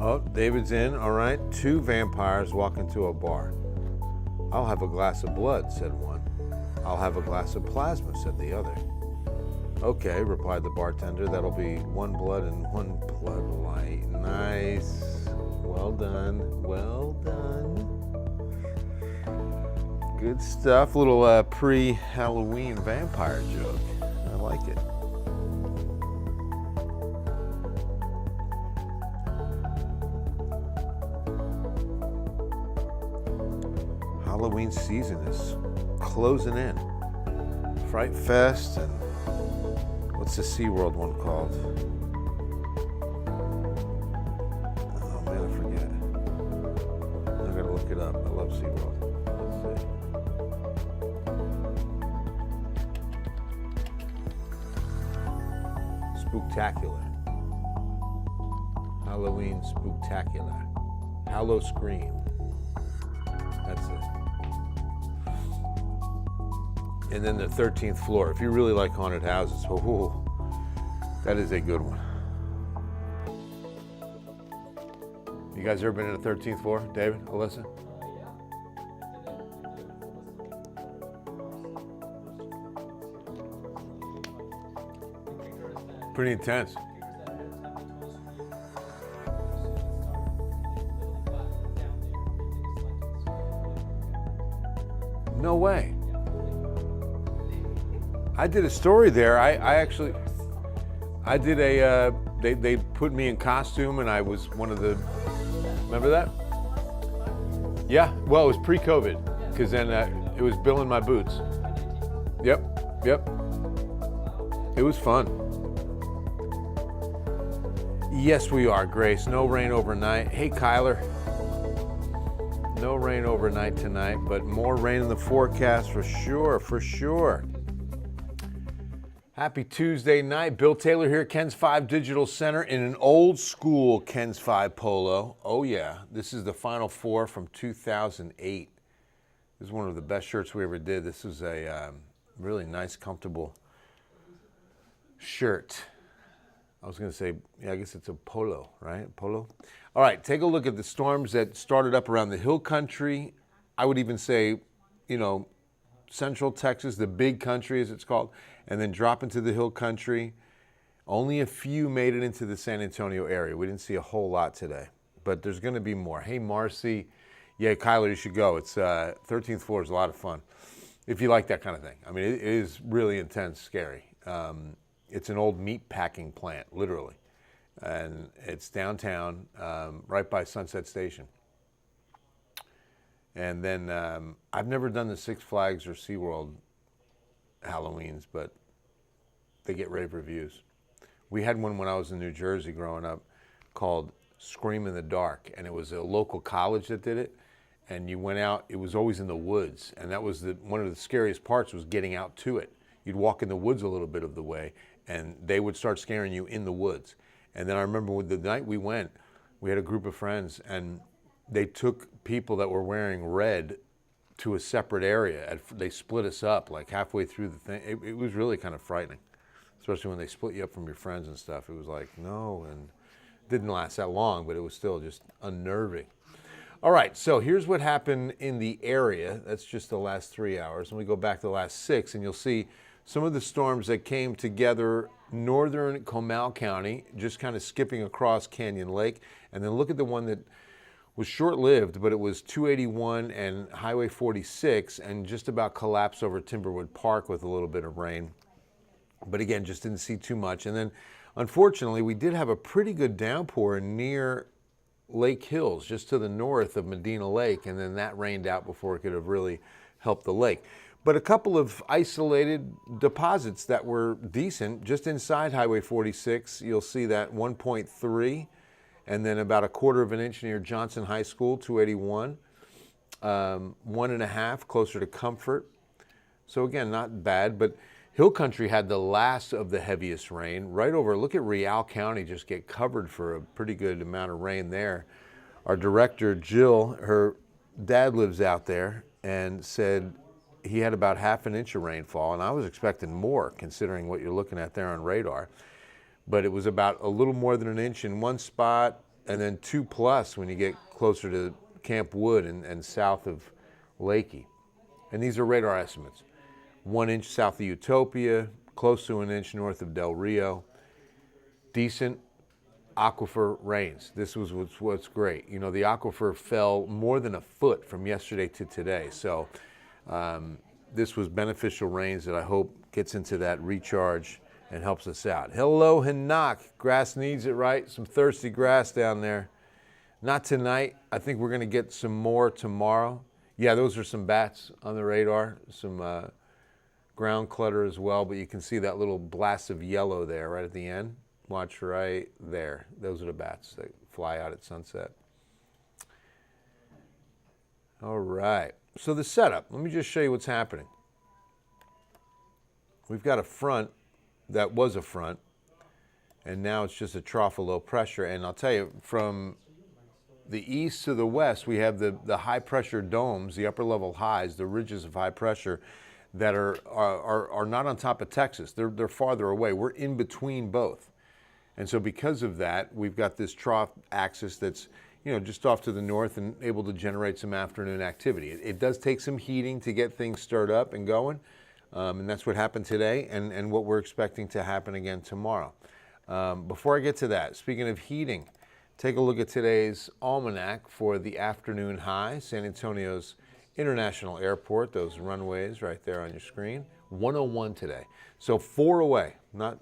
Oh, David's in, all right. 2 vampires walk into a bar. I'll have a glass of blood, said one. I'll have a glass of plasma, said the other. Okay, replied the bartender, that'll be 1 blood and 1 blood light. Nice. Well done, well done. Good stuff, little pre-Halloween vampire joke. I like it. Halloween season is closing in. Fright Fest and what's the SeaWorld one called? Oh man, I forget. I gotta look it up. I love SeaWorld. Let's see. Spooktacular. Halloween Spooktacular. Hallow Scream. That's it. And then the 13th floor. If you really like haunted houses, oh, that is a good one. You guys ever been in the 13th floor? David, Alyssa? Pretty intense. No way. I did a story there. I did a, they put me in costume and I was one of the, remember that? Yeah, well, it was pre-COVID, because then it was Bill in my boots. Yep. It was fun. Yes, we are, Grace. No rain overnight. Hey, Kyler. No rain overnight tonight, but more rain in the forecast for sure. Happy Tuesday night. Bill Taylor here at Ken's 5 Digital Center in an old school Ken's 5 polo. Oh yeah, this is the Final Four from 2008. This is one of the best shirts we ever did. This is a really nice, comfortable shirt. I was gonna say, yeah, I guess it's a polo, right? Polo? All right, take a look at the storms that started up around the hill country. I would even say, central Texas, the big country as it's called, and then drop into the hill country. Only a few made it into the San Antonio area. We didn't see a whole lot today, but there's gonna be more. Hey, Marcy. Yeah, Kyler, you should go. It's 13th floor is a lot of fun if you like that kind of thing. I mean, it is really intense, scary. It's an old meat packing plant, literally. And it's downtown, right by Sunset Station. And then I've never done the Six Flags or SeaWorld Halloweens, but they get rave reviews. We had one when I was in New Jersey growing up called Scream in the Dark, and it was a local college that did it. And you went out, it was always in the woods, and that was one of the scariest parts was getting out to it. You'd walk in the woods a little bit of the way, and they would start scaring you in the woods. And then I remember with the night we went, we had a group of friends, and they took people that were wearing red to a separate area. They split us up like halfway through the thing. It was really kind of frightening, especially when they split you up from your friends and stuff. It was like, no, and it didn't last that long, but it was still just unnerving. All right, so here's what happened in the area. That's just the last 3 hours. And we go back to the last 6, and you'll see some of the storms that came together northern Comal County, just kind of skipping across Canyon Lake. And then look at the one that was short-lived, but it was 281 and Highway 46, and just about collapsed over Timberwood Park with a little bit of rain. But again, just didn't see too much. And then, unfortunately, we did have a pretty good downpour near Lake Hills, just to the north of Medina Lake, and then that rained out before it could have really helped the lake. But a couple of isolated deposits that were decent, just inside Highway 46, you'll see that 1.3, and then about 1/4 inch near Johnson High School, 281, 1.5 closer to Comfort. So again, not bad, but Hill Country had the last of the heaviest rain. Right over, look at Real County just get covered for a pretty good amount of rain there. Our director, Jill, her dad lives out there, and said he had about 1/2 inch of rainfall, and I was expecting more considering what you're looking at there on radar. But it was about a little more than 1 inch in one spot, and then 2+ when you get closer to Camp Wood and south of Lakey. And these are radar estimates. 1 inch south of Utopia, close to an inch north of Del Rio. Decent aquifer rains. This was what's great. You know, the aquifer fell more than a foot from yesterday to today. So this was beneficial rains that I hope gets into that recharge and helps us out. Hello, Hanak. Grass needs it, right? Some thirsty grass down there. Not tonight. I think we're going to get some more tomorrow. Yeah, those are some bats on the radar. Some ground clutter as well, but you can see that little blast of yellow there right at the end. Watch right there. Those are the bats that fly out at sunset. All right. So the setup. Let me just show you what's happening. We've got a front that was a front, and now it's just a trough of low pressure. And I'll tell you, from the east to the west, we have the high pressure domes, the upper level highs, the ridges of high pressure that are not on top of Texas. They're farther away. We're in between both. And so because of that, we've got this trough axis that's, you know, just off to the north and able to generate some afternoon activity. It does take some heating to get things stirred up and going. And that's what happened today and what we're expecting to happen again tomorrow. Before I get to that, speaking of heating, take a look at today's almanac for the afternoon high. San Antonio's International Airport, those runways right there on your screen. 101 today. So 4 away, not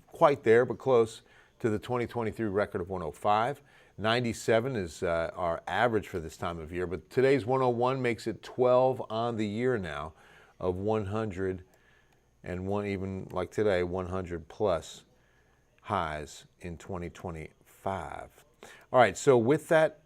quite there, but close to the 2023 record of 105. 97 is our average for this time of year, but today's 101 makes it 12 on the year now of 100 and one, even like today, 100 plus highs in 2025. All right, so with that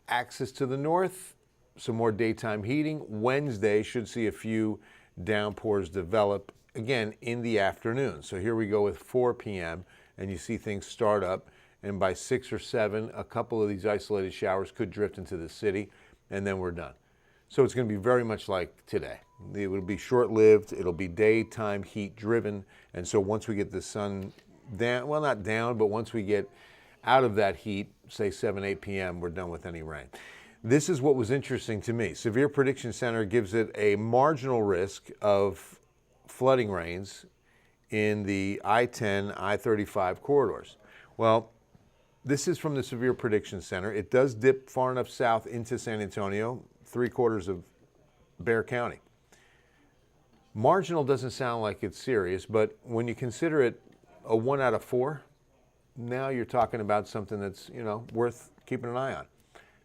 axis to the north, some more daytime heating. Wednesday should see a few downpours develop, again, in the afternoon. So here we go with 4 p.m., and you see things start up, and by 6 or 7, a couple of these isolated showers could drift into the city, and then we're done. So it's going to be very much like today. It will be short-lived, it'll be daytime heat-driven, and so once we get the sun down, well, not down, but once we get out of that heat, say 7, 8 p.m., we're done with any rain. This is what was interesting to me. Severe Prediction Center gives it a marginal risk of flooding rains in the I-10, I-35 corridors. Well, this is from the Severe Prediction Center. It does dip far enough south into San Antonio, 3/4 of Bexar County. Marginal doesn't sound like it's serious, but when you consider it a 1 out of 4, now you're talking about something that's, you know, worth keeping an eye on.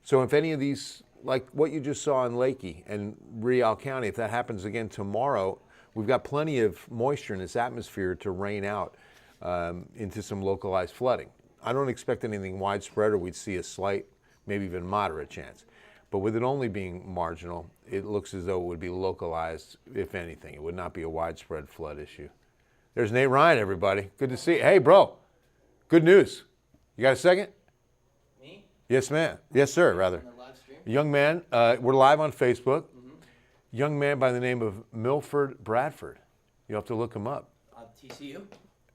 So if any of these, like what you just saw in Lakey and Real County, if that happens again tomorrow, we've got plenty of moisture in this atmosphere to rain out into some localized flooding. I don't expect anything widespread, or we'd see a slight, maybe even moderate chance. But with it only being marginal, it looks as though it would be localized, if anything. It would not be a widespread flood issue. There's Nate Ryan, everybody. Good to see you. Hey, bro, good news. You got a second? Me? Yes, ma'am. Yes, sir, rather. On the live stream? Young man, we're live on Facebook. Young man by the name of Milford Bradford. You'll have to look him up. TCU?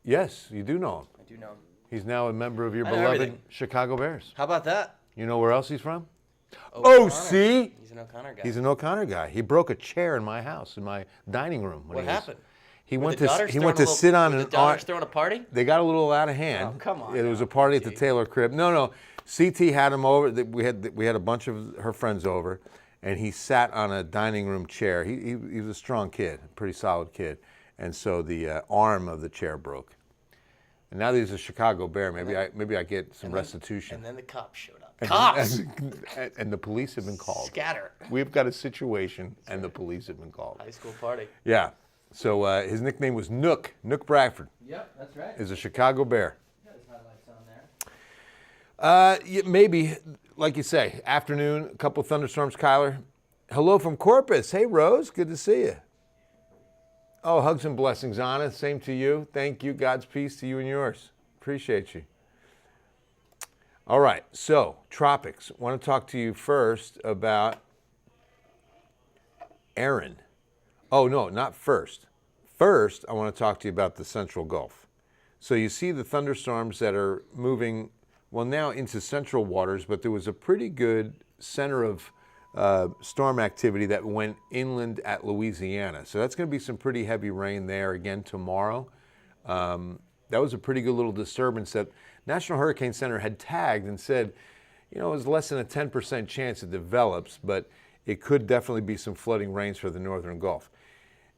Yes, you do know him. I do know him. He's now a member of your I know beloved everything. Chicago Bears. How about that? You know where else he's from? O'Connor. see? He's an O'Connor guy. He's an O'Connor guy. He broke a chair in my house, in my dining room. What happened? He Were went the to daughters he throwing went a to little- sit on were an the daughters throwing a party? They got a little out of hand. Oh, come on It was now, a party at the CT. Taylor crib. No. CT had him over. We had a bunch of her friends over, and he sat on a dining room chair. He was a strong kid, a pretty solid kid, and so the arm of the chair broke. And now that he's a Chicago Bear, maybe I get some restitution. And then the cops showed up. Cops! And the police have been called. Scatter. We've got a situation, and the police have been called. High school party. Yeah. So his nickname was Nook. Nook Bradford Yep, that's right. is a Chicago Bear. Got his highlights on there. Yeah, maybe, like you say, afternoon, a couple thunderstorms, Kyler. Hello from Corpus. Hey, Rose, good to see you. Oh, hugs and blessings, Anna. Same to you. Thank you. God's peace to you and yours. Appreciate you. All right, so tropics. I want to talk to you first about Aaron. Oh, no, not first. First, I want to talk to you about the Central Gulf. So you see the thunderstorms that are moving well, now into central waters, but there was a pretty good center of storm activity that went inland at Louisiana. So that's going to be some pretty heavy rain there again tomorrow. That was a pretty good little disturbance that National Hurricane Center had tagged and said, you know, it was less than a 10% chance it develops, but it could definitely be some flooding rains for the northern Gulf.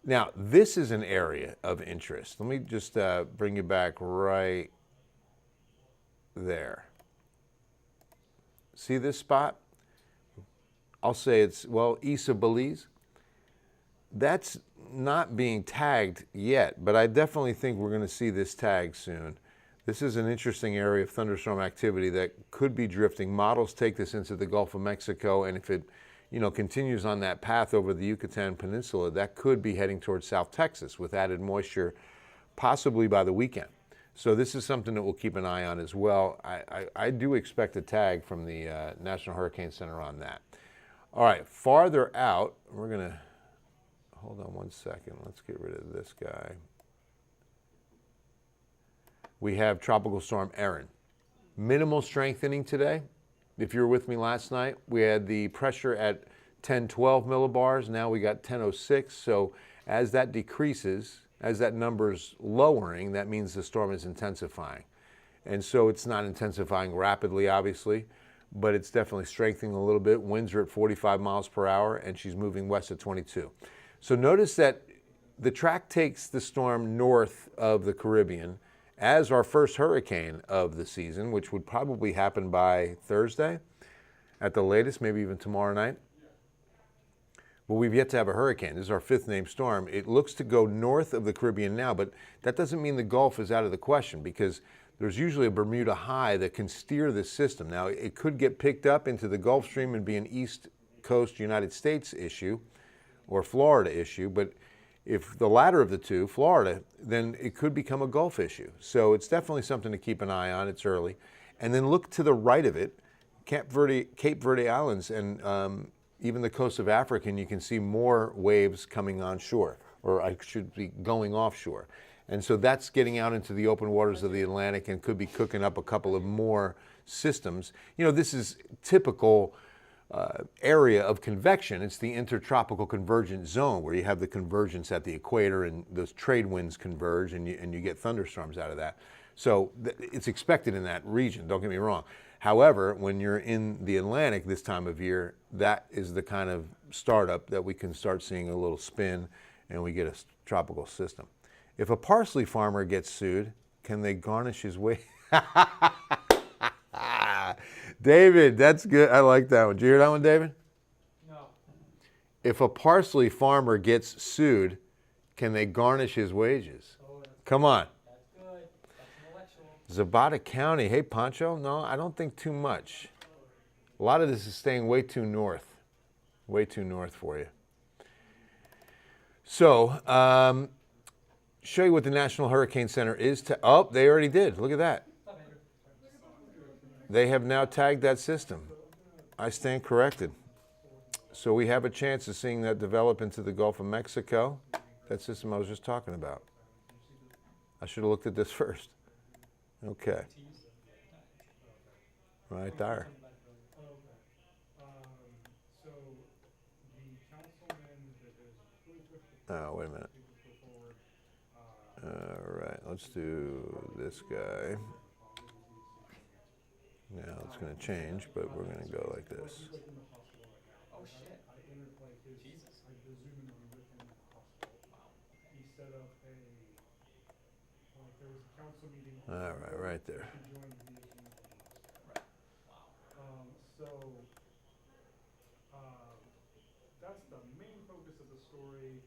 Now, this is an area of interest. Let me just bring you back right there. See this spot? I'll say it's, well, east of Belize. That's not being tagged yet, but I definitely think we're going to see this tag soon. This is an interesting area of thunderstorm activity that could be drifting. Models take this into the Gulf of Mexico, and if it, you know, continues on that path over the Yucatan Peninsula, that could be heading towards South Texas with added moisture, possibly by the weekend. So this is something that we'll keep an eye on as well. I do expect a tag from the National Hurricane Center on that. All right, farther out, we're going to, hold on one second. Let's get rid of this guy. We have Tropical Storm Erin. Minimal strengthening today. If you were with me last night, we had the pressure at 1012 millibars. Now we got 1006. So as that decreases, as that number's lowering, that means the storm is intensifying. And so it's not intensifying rapidly, obviously, but it's definitely strengthening a little bit. Winds are at 45 miles per hour, and she's moving west at 22. So notice that the track takes the storm north of the Caribbean as our first hurricane of the season, which would probably happen by Thursday at the latest, maybe even tomorrow night. But we've yet to have a hurricane. This is our fifth named storm. It looks to go north of the Caribbean now, but that doesn't mean the Gulf is out of the question because there's usually a Bermuda high that can steer this system. Now, it could get picked up into the Gulf Stream and be an East Coast United States issue or Florida issue, but if the latter of the two, Florida, then it could become a Gulf issue. So it's definitely something to keep an eye on. It's early. And then look to the right of it, Cape Verde Islands, and even the coast of Africa, and you can see more waves coming on shore, or I should be going offshore. And so that's getting out into the open waters of the Atlantic and could be cooking up a couple of more systems. You know, this is typical area of convection. It's the intertropical convergence zone where you have the convergence at the equator and those trade winds converge and you get thunderstorms out of that. So it's expected in that region, don't get me wrong. However, when you're in the Atlantic this time of year, that is the kind of startup that we can start seeing a little spin and we get a tropical system. If a parsley farmer gets sued, can they garnish his way? David, that's good. I like that one. Did you hear that one, David? No. If a parsley farmer gets sued, can they garnish his wages? Oh, Come on. that's good. That's intellectual. Zapata County. Hey, Pancho? No, I don't think too much. A lot of this is staying way too north. Way too north for you. So, show you what the National Hurricane Center is. Oh, they already did. Look at that. They have now tagged that system. I stand corrected. So we have a chance of seeing that develop into the Gulf of Mexico. That system I was just talking about. I should have looked at this first. Okay. Right there. Oh, wait a minute. All right, let's do this guy. Now it's going to change, but we're going to go like this. Oh shit. Jesus. All right, right there. So that's the main focus of the story.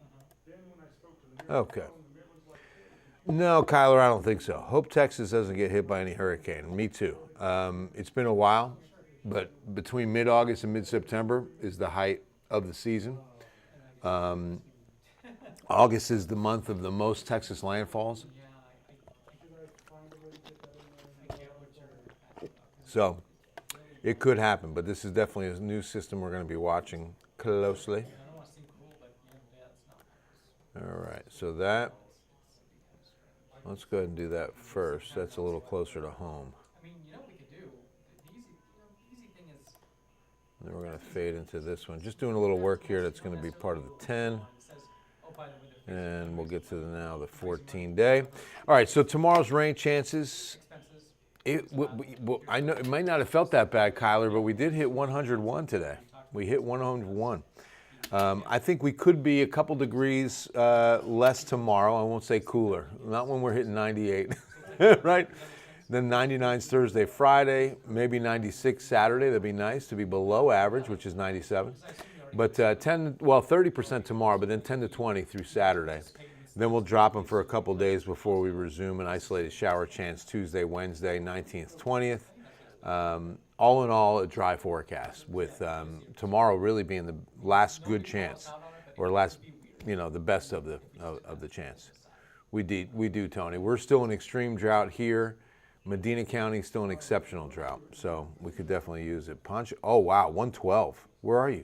Then when I spoke to the mayor, Okay. the mayor was like, No, Kyler, I don't think so. Hope Texas doesn't get hit by any hurricane. Me too. It's been a while, but between mid-August and mid-September is the height of the season. August is the month of the most Texas landfalls. So it could happen, but this is definitely a new system we're going to be watching closely. I don't want to seem cool, but yeah, it's not. All right, so that, let's go ahead and do that first. That's a little closer to home. I mean, you know what we could do? And then we're going to fade into this one. Just doing a little work here that's going to be part of the 10. And we'll get to now the 14-day. All right, so tomorrow's rain chances. I know it might not have felt that bad, Kyler, but we did hit 101 today. We hit 101. I think we could be a couple degrees less tomorrow. I won't say cooler. Not when we're hitting 98, right? Then 99's Thursday, Friday, maybe 96 Saturday. That'd be nice to be below average, which is 97. But 30% tomorrow, but then 10 to 20 through Saturday. Then we'll drop them for a couple days before we resume an isolated shower chance Tuesday, Wednesday, 19th, 20th. All in all, a dry forecast with tomorrow really being the last good chance, or last, the best of the chance. We do, Tony. We're still in extreme drought here. Medina County still an exceptional drought, so we could definitely use it. Oh wow, 112. Where are you?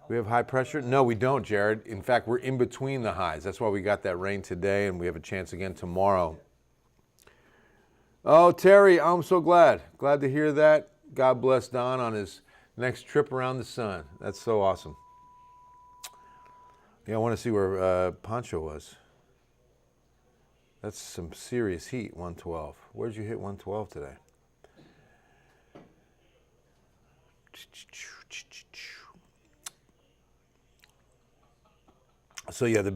We have high pressure? No, we don't, Jared. In fact, we're in between the highs. That's why we got that rain today, and we have a chance again tomorrow. Oh, Terry, I'm so glad. Glad to hear that. God bless Don on his next trip around the sun. That's so awesome. Yeah, I want to see where Poncho was. That's some serious heat, 112. Where'd you hit 112 today? So yeah, the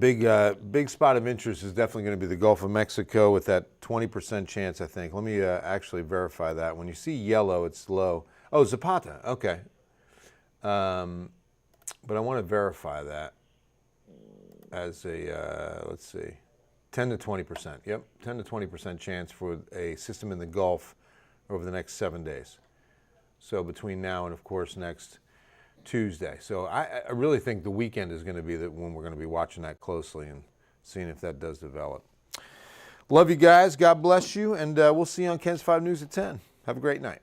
big spot of interest is definitely going to be the Gulf of Mexico with that 20% chance, I think. Let me actually verify that. When you see yellow, it's low. Oh, Zapata. Okay. But I want to verify that as a, let's see, 10 to 20%. Yep, 10 to 20% chance for a system in the Gulf over the next 7 days. So between now and, of course, next Tuesday. So I really think the weekend is going to be when we're going to be watching that closely and seeing if that does develop. Love you guys. God bless you. And we'll see you on Ken's 5 News at 10. Have a great night.